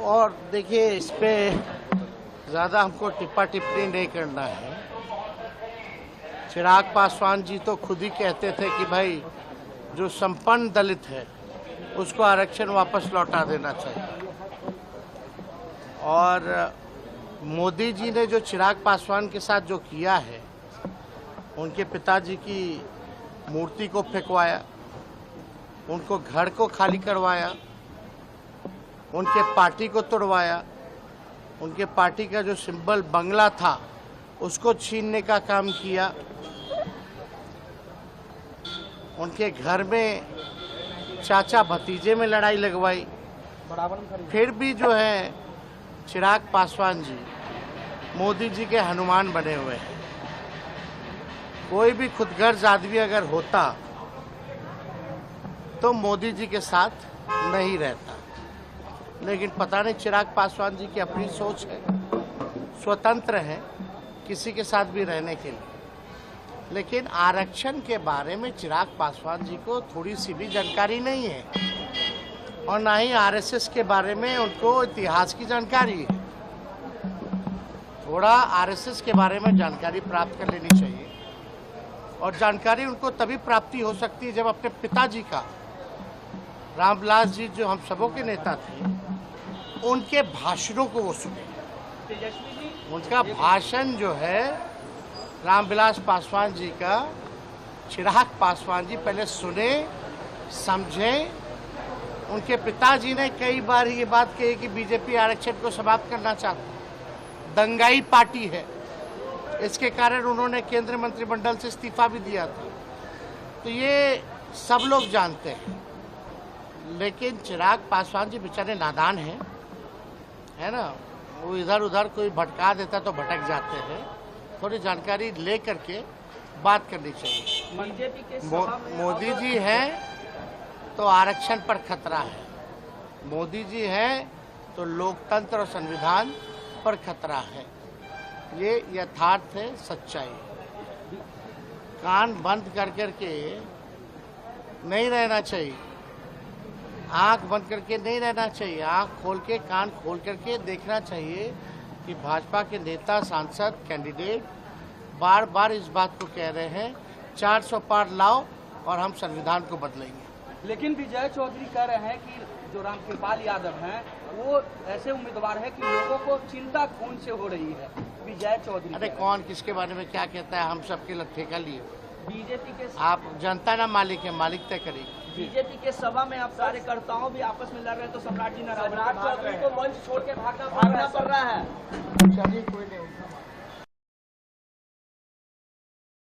और देखिए, इस पे ज़्यादा हमको टिप्पा टिप्पणी नहीं करना है। चिराग पासवान जी तो खुद ही कहते थे कि भाई जो संपन्न दलित है उसको आरक्षण वापस लौटा देना चाहिए। और मोदी जी ने जो चिराग पासवान के साथ जो किया है, उनके पिताजी की मूर्ति को फेंकवाया, उनको घर को खाली करवाया, उनके पार्टी को तोड़वाया, उनके पार्टी का जो सिंबल बंगला था उसको छीनने का काम किया, उनके घर में चाचा भतीजे में लड़ाई लगवाई। फिर भी जो है चिराग पासवान जी मोदी जी के हनुमान बने हुए हैं। कोई भी खुदगर्ज आदमी अगर होता तो मोदी जी के साथ नहीं रहता, लेकिन पता नहीं चिराग पासवान जी की अपनी सोच है, स्वतंत्र है किसी के साथ भी रहने के लिए। लेकिन आरक्षण के बारे में चिराग पासवान जी को थोड़ी सी भी जानकारी नहीं है, और ना ही आरएसएस के बारे में उनको इतिहास की जानकारी है। थोड़ा आरएसएस के बारे में जानकारी प्राप्त कर लेनी चाहिए, और जानकारी उनको तभी प्राप्ति हो सकती है जब अपने पिताजी का, रामविलास जी जो हम सबों के नेता थे, उनके भाषणों को वो सुने। उनका भाषण जो है रामविलास पासवान जी का, चिराग पासवान जी पहले सुने, समझें। उनके पिताजी ने कई बार ये बात कही कि बीजेपी आरक्षण को समाप्त करना चाहती है, दंगाई पार्टी है। इसके कारण उन्होंने केंद्रीय मंत्रिमंडल से इस्तीफा भी दिया था। तो ये सब लोग जानते हैं, लेकिन चिराग पासवान जी बेचारे नादान हैं, है ना। वो इधर उधर कोई भटका देता तो भटक जाते हैं। थोड़ी जानकारी ले करके बात करनी चाहिए। मोदी जी हैं तो आरक्षण पर खतरा है, मोदी जी हैं तो लोकतंत्र और संविधान पर खतरा है। ये यथार्थ है, सच्चाई। कान बंद कर करके नहीं रहना चाहिए, आंख बंद करके नहीं रहना चाहिए, आंख खोल के, कान खोल करके देखना चाहिए कि भाजपा के नेता, सांसद, कैंडिडेट बार बार इस बात को कह रहे हैं 400 पार लाओ और हम संविधान को बदलेंगे। लेकिन विजय चौधरी कह रहे हैं कि जो रामकृपाल यादव हैं वो ऐसे उम्मीदवार है कि लोगों को चिंता कौन से हो रही है। विजय चौधरी, अरे कौन किसके बारे में क्या कहता है, हम सबके लट्ठे का लिए। बीजेपी के, आप जनता ना मालिक है, मालिक तय करेगी। बीजेपी के सभा में आप कार्यकर्ताओं भी आपस में लड़ रहे हैं, तो सम्राट जी नाराज, सम्राट चौधरी को मंच छोड़ के भागना पड़ रहा है।